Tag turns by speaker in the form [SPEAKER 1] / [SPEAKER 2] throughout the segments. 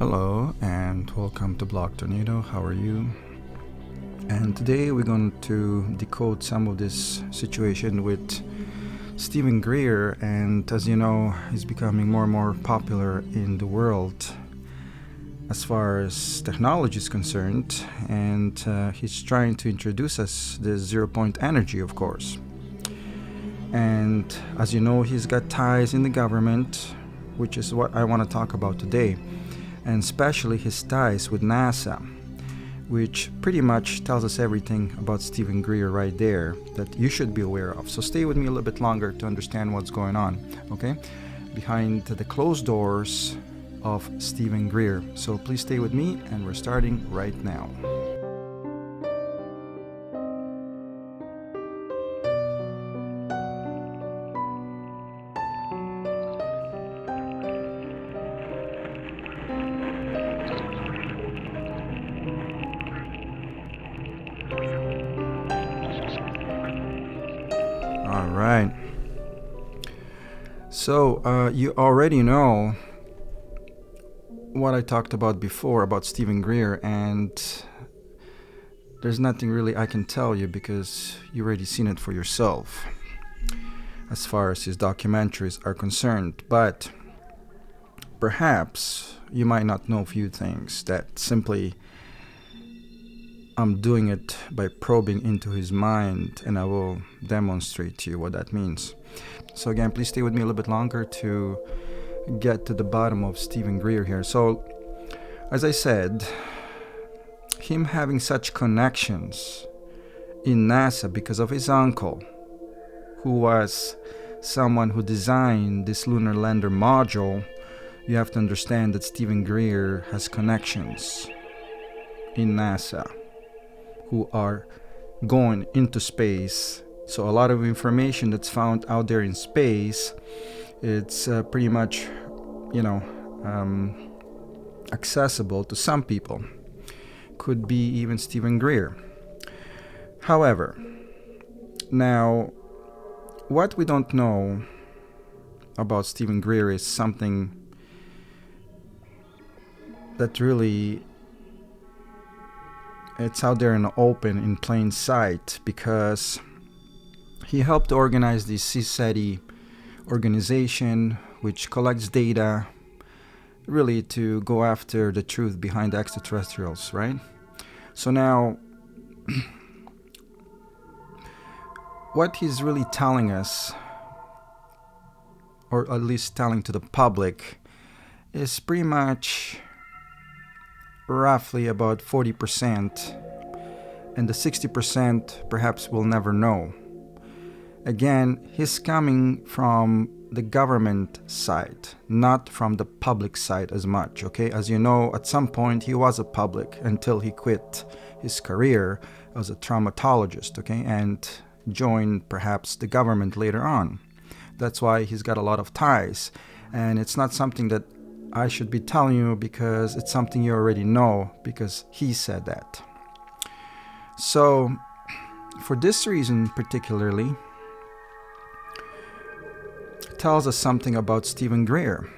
[SPEAKER 1] Hello and welcome to Block Tornado. How are you? And today we're going to decode some of this situation with Stephen Greer, and as you know, he's becoming more and more popular in the world as far as technology is concerned, and he's trying to introduce us the zero-point energy, of course. And as you know, he's got ties in the government, which is what I want to talk about today, and especially his ties with NASA, which pretty much tells us everything about Stephen Greer right there that you should be aware of. So stay with me a little bit longer to understand what's going on, okay? Behind the closed doors of Stephen Greer. So please stay with me, and we're starting right now. All right. So you already know what I talked about before about Stephen Greer, and there's nothing really I can tell you because you already seen it for yourself as far as his documentaries are concerned. But perhaps you might not know a few things that simply I'm doing it by probing into his mind, and I will demonstrate to you what that means. So again, please stay with me a little bit longer to get to the bottom of Stephen Greer here. So, as I said, him having such connections in NASA because of his uncle, who was someone who designed this lunar lander module, you have to understand that Stephen Greer has connections in NASA who are going into space. So a lot of information that's found out there in space, it's pretty much, accessible to some people. Could be even Stephen Greer. However, now, what we don't know about Stephen Greer is something that really it's out there in the open, in plain sight, because he helped organize the Zeta organization, which collects data really to go after the truth behind the extraterrestrials, right? So now, what he's really telling us, or at least telling to the public, is pretty much roughly about 40%, and the 60% perhaps we'll never know. Again, he's coming from the government side, not from the public side as much, okay? As you know, at some point he was a public until he quit his career as a traumatologist, okay? And joined perhaps the government later on. That's why he's got a lot of ties. And it's not something that I should be telling you because it's something you already know because he said that. So, for this reason particularly, it tells us something about Stephen Greer.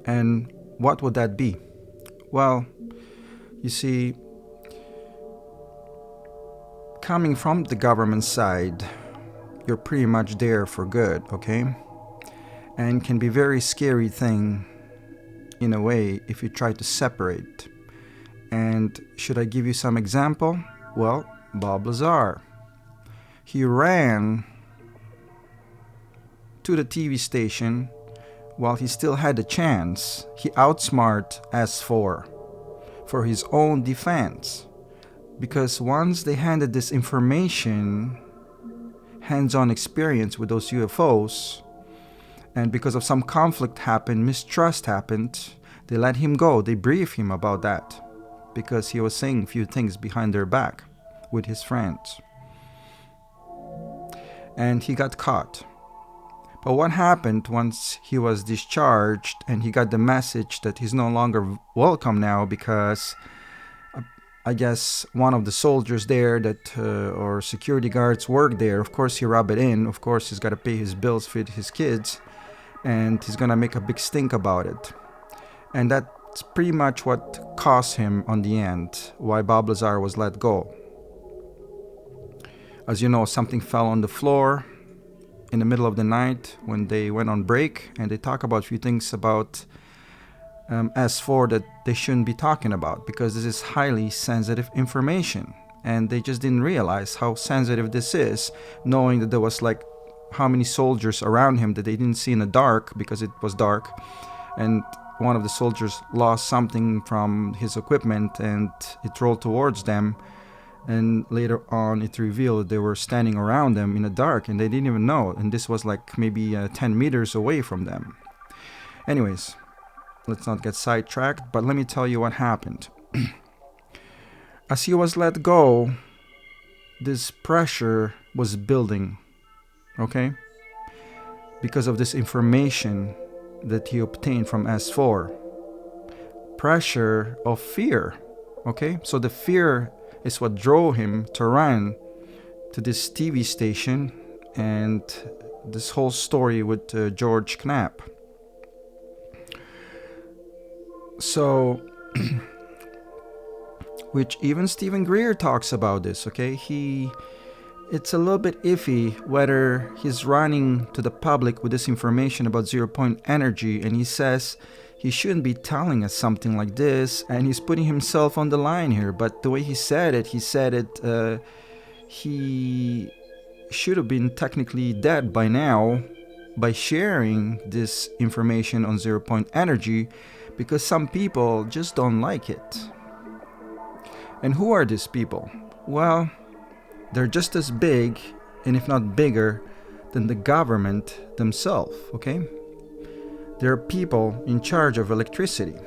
[SPEAKER 1] And what would that be? Well, you see, coming from the government side, you're pretty much there for good, okay? And can be a very scary thing in a way if you try to separate. And should I give you some example? Well, Bob Lazar. He ran to the TV station while he still had a chance. He outsmart S4 for his own defense. Because once they handed this information, hands-on experience with those UFOs, and because of some conflict happened, mistrust happened, they let him go. They briefed him about that because he was saying a few things behind their back with his friends. And he got caught. But what happened once he was discharged and he got the message that he's no longer welcome now because I guess one of the soldiers there that or security guards work there, of course he rub it in. Of course he's got to pay his bills, feed his kids, and he's going to make a big stink about it. And that that's pretty much what cost him on the end, why Bob Lazar was let go. As you know, something fell on the floor in the middle of the night when they went on break, and they talk about a few things about S4 that they shouldn't be talking about, because this is highly sensitive information, and they just didn't realize how sensitive this is, knowing that there was like how many soldiers around him that they didn't see in the dark because it was dark, and one of the soldiers lost something from his equipment and it rolled towards them, and later on it revealed they were standing around them in the dark and they didn't even know, and this was like maybe 10 meters away from them. Anyways, let's not get sidetracked, but let me tell you what happened. As he was let go, this pressure was building, okay? Because of this information that he obtained from S4. Pressure of fear, okay? So the fear is what drove him to run to this TV station and this whole story with George Knapp. So, which even Stephen Greer talks about this, okay? It's a little bit iffy whether he's running to the public with this information about 0-point energy, and he says he shouldn't be telling us something like this, and he's putting himself on the line here. But the way he said it, he should have been technically dead by now by sharing this information on 0-point energy, because some people just don't like it. And who are these people? Well, they're just as big, and if not bigger, than the government themselves, okay? They're people in charge of electricity.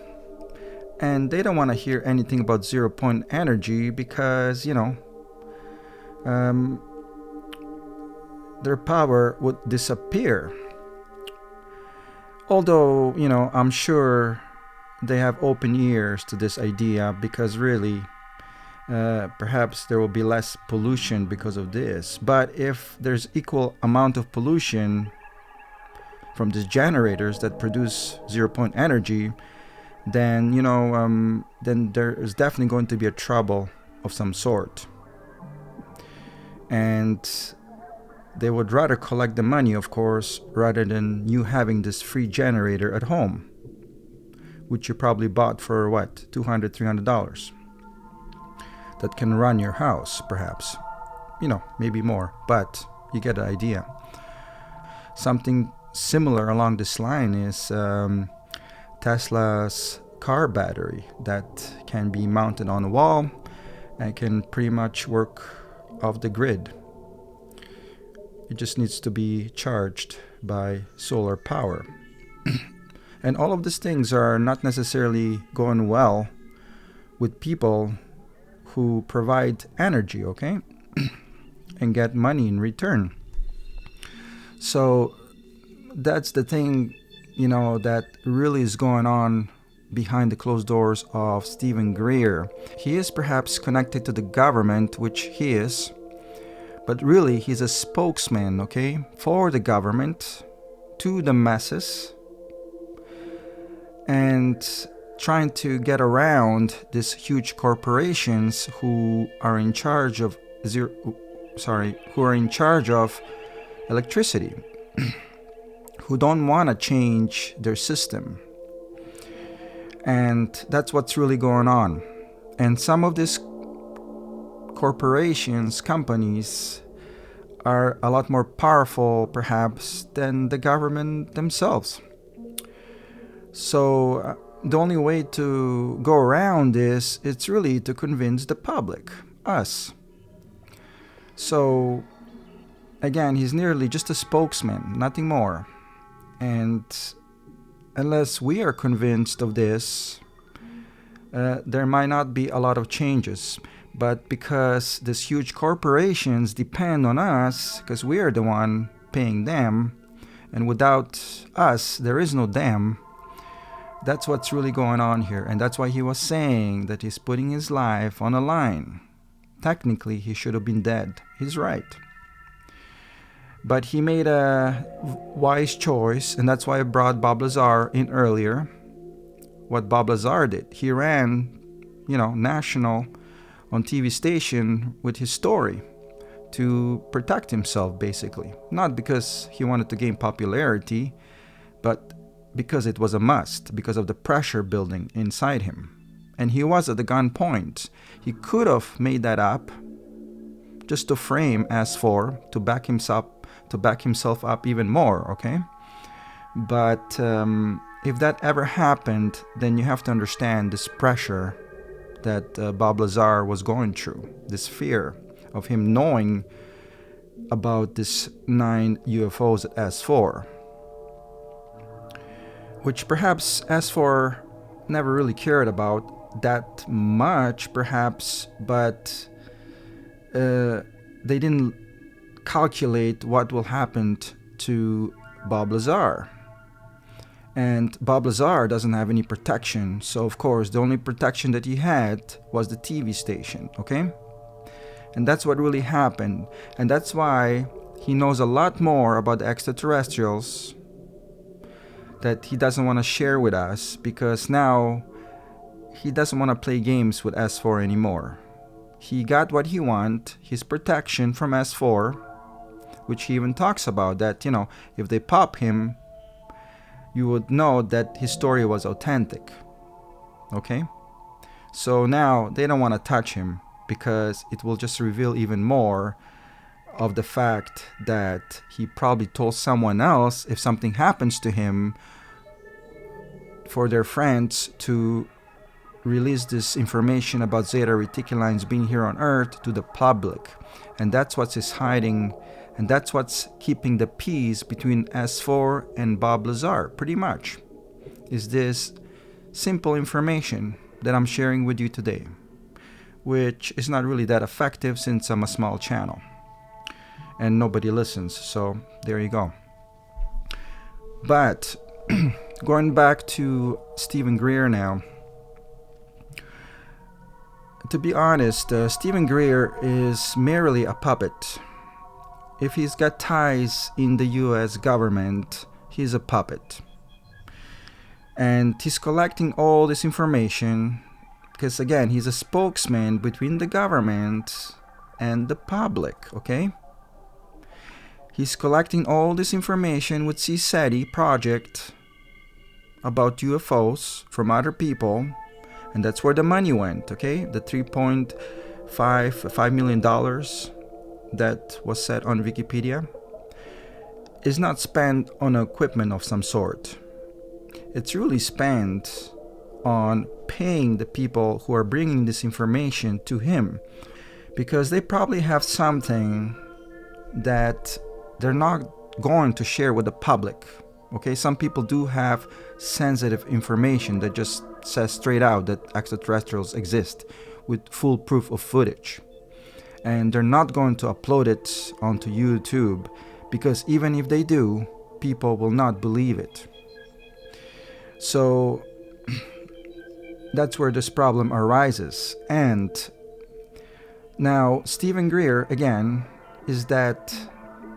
[SPEAKER 1] And they don't want to hear anything about 0-point energy because, their power would disappear. Although, I'm sure they have open ears to this idea, because really, perhaps there will be less pollution because of this. But if there's equal amount of pollution from these generators that produce 0-point energy, then then there is definitely going to be a trouble of some sort. And they would rather collect the money, of course, rather than you having this free generator at home, which you probably bought for what, $200, $300. That can run your house, perhaps. Maybe more, but you get the idea. Something similar along this line is Tesla's car battery that can be mounted on a wall and can pretty much work off the grid. It just needs to be charged by solar power. And all of these things are not necessarily going well with people who provide energy, okay? And get money in return. So that's the thing, that really is going on behind the closed doors of Stephen Greer. He is perhaps connected to the government, which he is, but really he's a spokesman, okay, for the government, to the masses, and trying to get around these huge corporations who are in charge of electricity, who don't want to change their system. And that's what's really going on. And some of these corporations, companies, are a lot more powerful perhaps than the government themselves. So the only way to go around this, it's really to convince the public, us. So again, he's nearly just a spokesman, nothing more. And unless we are convinced of this, there might not be a lot of changes. But because these huge corporations depend on us, because we are the one paying them, and without us, there is no them, that's what's really going on here. And that's why he was saying that he's putting his life on a line. Technically, he should have been dead. He's right. But he made a wise choice, and that's why I brought Bob Lazar in earlier, what Bob Lazar did. He ran, national on TV station with his story to protect himself, basically. Not because he wanted to gain popularity, but because it was a must, because of the pressure building inside him. And he was at the gunpoint. He could have made that up just to frame S4, to back himself up even more, okay? But if that ever happened, then you have to understand this pressure that Bob Lazar was going through, this fear of him knowing about this 9 UFOs at S4, which perhaps S4 never really cared about that much, perhaps, but they didn't calculate what will happen to Bob Lazar. And Bob Lazar doesn't have any protection, so of course the only protection that he had was the TV station, okay? And that's what really happened, and that's why he knows a lot more about the extraterrestrials that he doesn't want to share with us, because now he doesn't want to play games with S4 anymore. He got what he wants, his protection from S4, which he even talks about, that, if they pop him, you would know that his story was authentic. Okay? So now they don't want to touch him because it will just reveal even more of the fact that he probably told someone else, if something happens to him, for their friends to release this information about Zeta Reticuli being here on Earth to the public. And that's what he's hiding, and that's what's keeping the peace between S4 and Bob Lazar, pretty much, is this simple information that I'm sharing with you today, which is not really that effective since I'm a small channel and nobody listens, so there you go. But going back to Stephen Greer now, to be honest, Stephen Greer is merely a puppet. If he's got ties in the US government, he's a puppet. And he's collecting all this information because, again, he's a spokesman between the government and the public, okay? He's collecting all this information with CSETI project about UFOs from other people, and that's where the money went, okay? The $3.5 million that was said on Wikipedia is not spent on equipment of some sort. It's really spent on paying the people who are bringing this information to him, because they probably have something that they're not going to share with the public. Okay, some people do have sensitive information that just says straight out that extraterrestrials exist with full proof of footage. And they're not going to upload it onto YouTube, because even if they do, people will not believe it. So that's where this problem arises. And now Stephen Greer, again, is that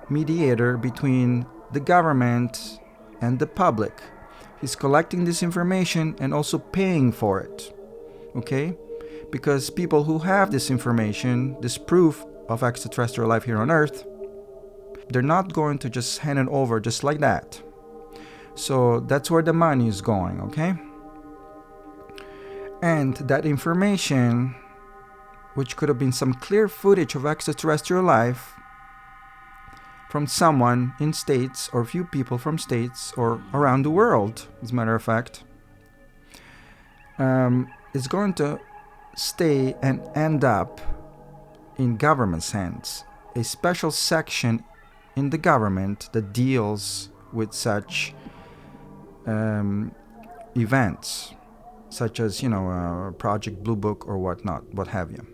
[SPEAKER 1] mediator between the government and the public. He's collecting this information and also paying for it. Okay? Because people who have this information, this proof of extraterrestrial life here on Earth, they're not going to just hand it over just like that. So that's where the money is going, okay? And that information, which could have been some clear footage of extraterrestrial life from someone in states, or a few people from states, or around the world, as a matter of fact, is going to stay and end up in government's hands. A special section in the government that deals with such events, such as, Project Blue Book or whatnot, what have you.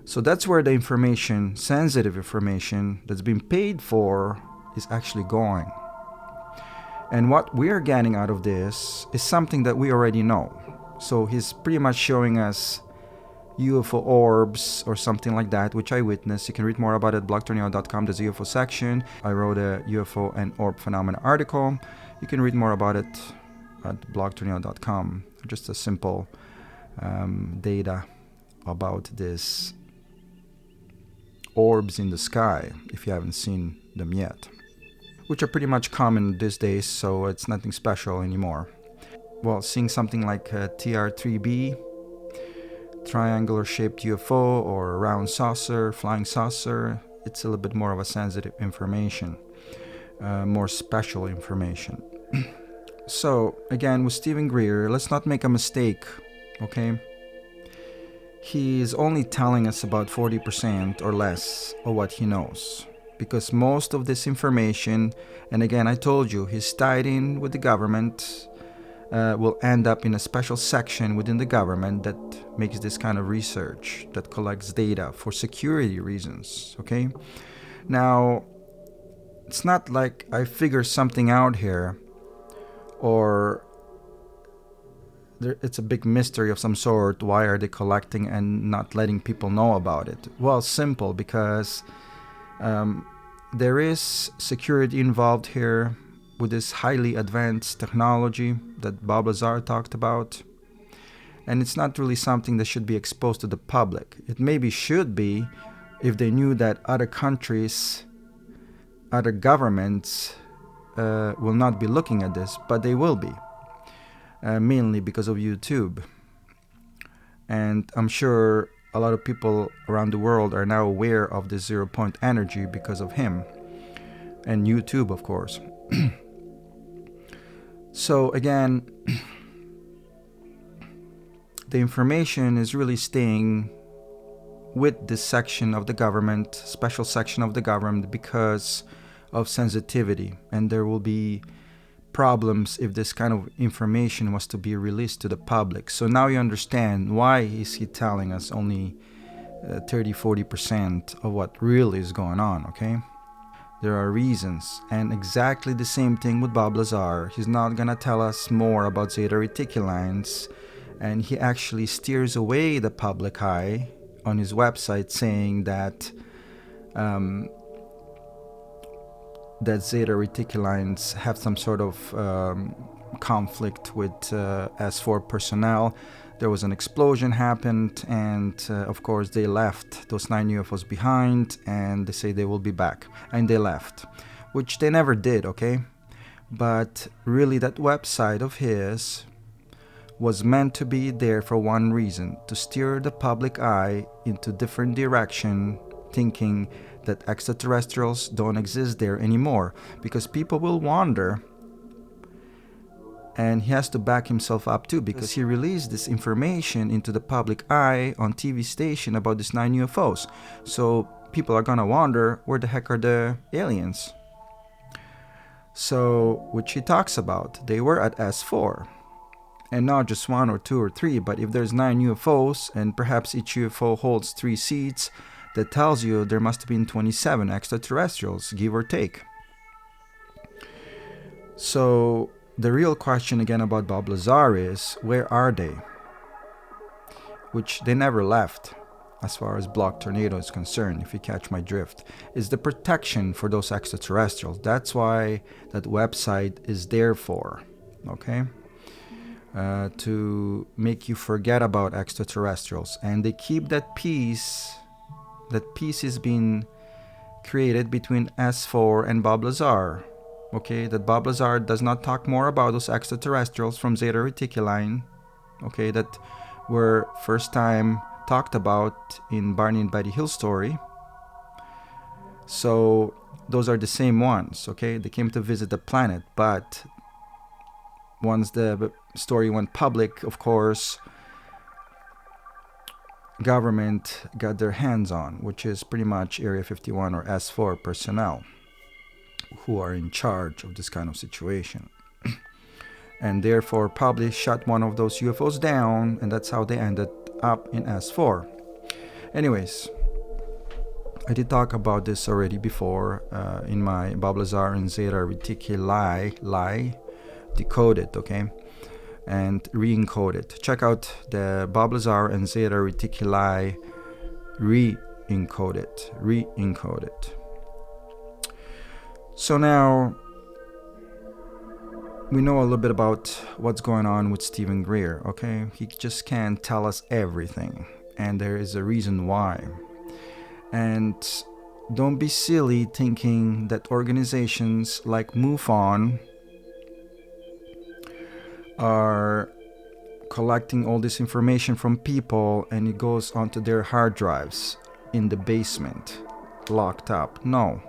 [SPEAKER 1] So that's where the information, sensitive information that's been paid for, is actually going. And what we're getting out of this is something that we already know. So he's pretty much showing us UFO orbs or something like that, which I witnessed. You can read more about it at blogtornado.com. There's a UFO section. I wrote a UFO and orb phenomena article. You can read more about it at blogtornado.com. Just a simple data about this orbs in the sky, if you haven't seen them yet, which are pretty much common these days, so it's nothing special anymore. Well, seeing something like a TR3B, triangular shaped UFO, or round saucer, flying saucer, it's a little bit more of a sensitive information, more special information. So again, with Stephen Greer, let's not make a mistake, okay? He is only telling us about 40% or less of what he knows, because most of this information, and again, I told you, he's tied in with the government, will end up in a special section within the government that makes this kind of research, that collects data for security reasons, okay? Now, it's not like I figure something out here, or it's a big mystery of some sort. Why are they collecting and not letting people know about it? Well, simple, because there is security involved here with this highly advanced technology that Bob Lazar talked about. And it's not really something that should be exposed to the public. It maybe should be if they knew that other countries, other governments will not be looking at this, but they will be. Mainly because of YouTube. And I'm sure a lot of people around the world are now aware of the 0 point energy because of him. And YouTube, of course. So again, the information is really staying with this section of the government, special section of the government, because of sensitivity. And there will be problems if this kind of information was to be released to the public. So now you understand why is he telling us only 30-40% of what really is going on, okay? There are reasons, and exactly the same thing with Bob Lazar. He's not gonna tell us more about Zeta Reticuli, and he actually steers away the public eye on his website, saying that that Zeta Reticuli have some sort of conflict with S4 personnel. There was an explosion happened, and of course they left those 9 UFOs behind, and they say they will be back, and they left, which they never did, okay? But really, that website of his was meant to be there for one reason: to steer the public eye into different direction, thinking that extraterrestrials don't exist there anymore, because people will wonder. And he has to back himself up too, because he released this information into the public eye on TV station about these 9 UFOs. So people are gonna wonder, where the heck are the aliens? So, which he talks about, they were at S4. And not just 1 or 2 or 3, but if there's 9 UFOs, and perhaps each UFO holds 3 seats, that tells you there must have been 27 extraterrestrials, give or take. So the real question again about Bob Lazar is, where are they? Which they never left, as far as Block Tornado is concerned, if you catch my drift. Is the protection for those extraterrestrials. That's why that website is there for, okay? To make you forget about extraterrestrials. And they keep that peace. That peace is being created between S4 and Bob Lazar. Okay, that Bob Lazar does not talk more about those extraterrestrials from Zeta Reticuli, okay, that were first time talked about in Barney and Betty Hill story. So those are the same ones, okay? They came to visit the planet, but once the story went public, of course, government got their hands on, which is pretty much Area 51 or S4 personnel who are in charge of this kind of situation. And therefore probably shut one of those UFOs down, and that's how they ended up in S4. Anyways, I did talk about this already before in my Bob Lazar and Zeta Reticuli decoded, okay, and re-encoded. Check out the Bob Lazar and Zeta Reticuli re-encoded. So now, we know a little bit about what's going on with Stephen Greer, okay? He just can't tell us everything, and there is a reason why. And don't be silly thinking that organizations like MUFON are collecting all this information from people and it goes onto their hard drives in the basement, locked up. No.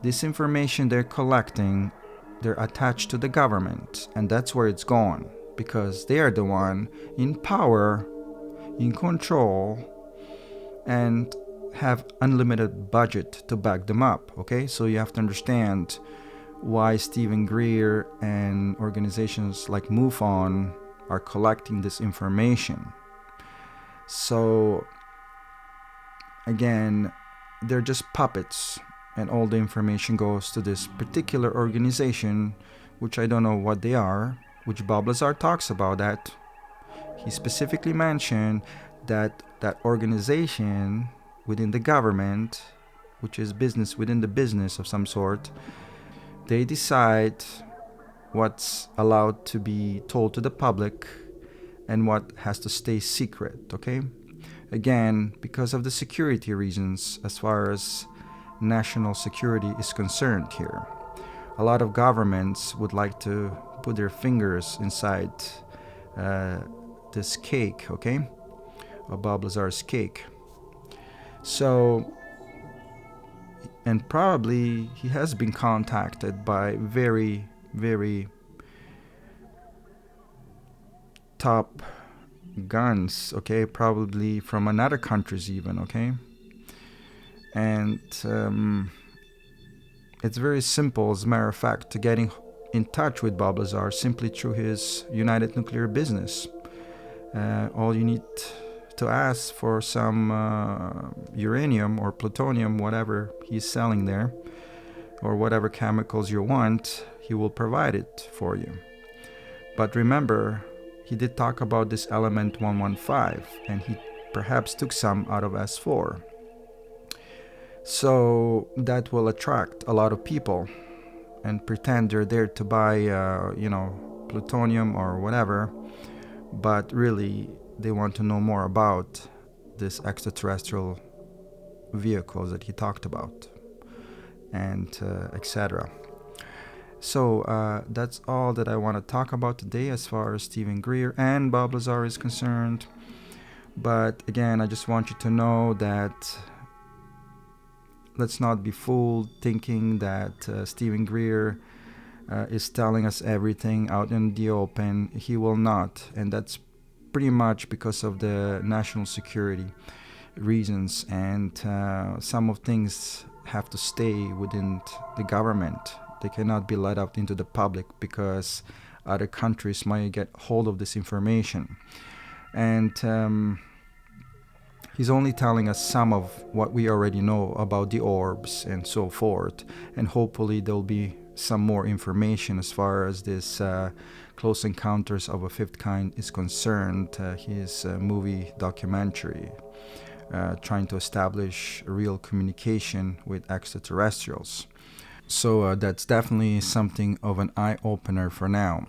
[SPEAKER 1] This information they're collecting, they're attached to the government, and that's where it's going, because they are the one in power, in control, and have unlimited budget to back them up. Okay, so you have to understand why Stephen Greer and organizations like MUFON are collecting this information. So again, they're just puppets, and all the information goes to this particular organization, which I don't know what they are, which Bob Lazar talks about that. He specifically mentioned that that organization within the government, which is business within the business of some sort, they decide what's allowed to be told to the public and what has to stay secret, okay? Again, because of the security reasons as far as national security is concerned here. A lot of governments would like to put their fingers inside this cake, okay? Bob Lazar's cake. So, and probably he has been contacted by very, very top guns, okay? Probably from another countries even, okay? And it's very simple, as a matter of fact, to getting in touch with Bob Lazar simply through his United Nuclear business. All you need to ask for some uranium or plutonium, whatever he's selling there, or whatever chemicals you want, he will provide it for you. But remember, he did talk about this element 115, and he perhaps took some out of S4. So that will attract a lot of people and pretend they're there to buy, plutonium or whatever. But really, they want to know more about this extraterrestrial vehicles that he talked about, and etc. So that's all that I want to talk about today as far as Stephen Greer and Bob Lazar is concerned. But again, I just want you to know that let's not be fooled thinking that Stephen Greer is telling us everything out in the open. He will not, and that's pretty much because of the national security reasons, and some of things have to stay within the government. They cannot be let out into the public because other countries might get hold of this information. And he's only telling us some of what we already know about the orbs and so forth, and hopefully there'll be some more information as far as this Close Encounters of a Fifth Kind is concerned, his movie documentary trying to establish real communication with extraterrestrials. So that's definitely something of an eye-opener for now.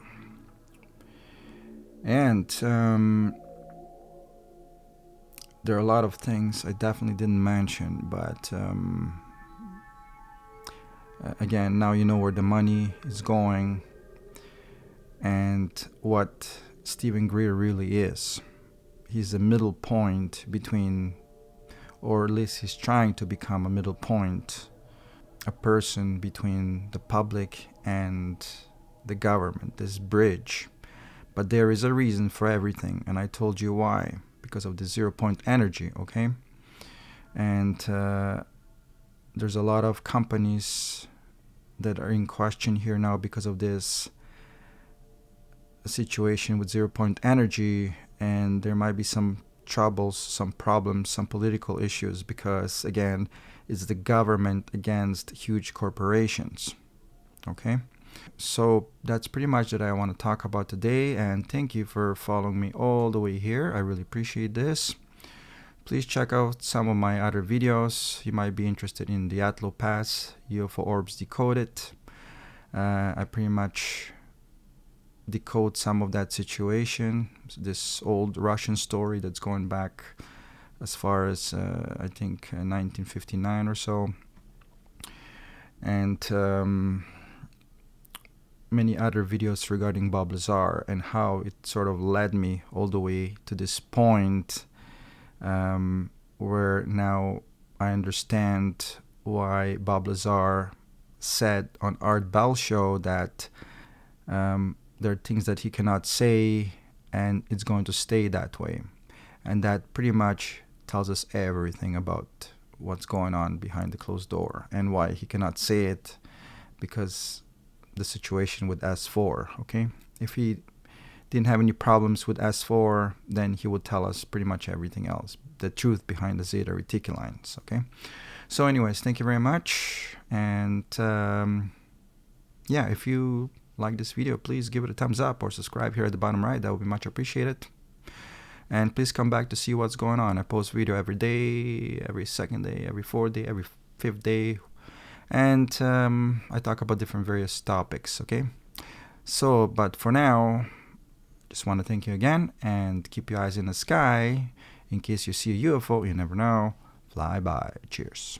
[SPEAKER 1] And there are a lot of things I definitely didn't mention, but again, now you know where the money is going and what Stephen Greer really is. He's a middle point between, or at least he's trying to become a middle point, a person between the public and the government, this bridge. But there is a reason for everything, and I told you why. Because of the 0-point energy, okay? And there's a lot of companies that are in question here now because of this situation with 0-point energy, and there might be some troubles, some problems, some political issues, because again, it's the government against huge corporations, okay? So that's pretty much that I want to talk about today, and thank you for following me all the way here. I really appreciate this. Please check out some of my other videos. You might be interested in the Atlo Pass, UFO Orbs Decoded. I pretty much decode some of that situation, this old Russian story that's going back as far as I think 1959 or so, and many other videos regarding Bob Lazar, and how it sort of led me all the way to this point where now I understand why Bob Lazar said on Art Bell show that there are things that he cannot say, and it's going to stay that way. And that pretty much tells us everything about what's going on behind the closed door, and why he cannot say it, because the situation with S4, okay? If he didn't have any problems with S4, then he would tell us pretty much everything else, the truth behind the Zeta Reticuli, okay? So anyways, thank you very much, and yeah, if you like this video, please give it a thumbs up or subscribe here at the bottom right. That would be much appreciated. And please come back to see what's going on. I post video every day, every second day, every fourth day, every fifth day, and I talk about different various topics, okay? So, but for now, just want to thank you again, and keep your eyes in the sky in case you see a UFO. You never know. Fly by. Cheers.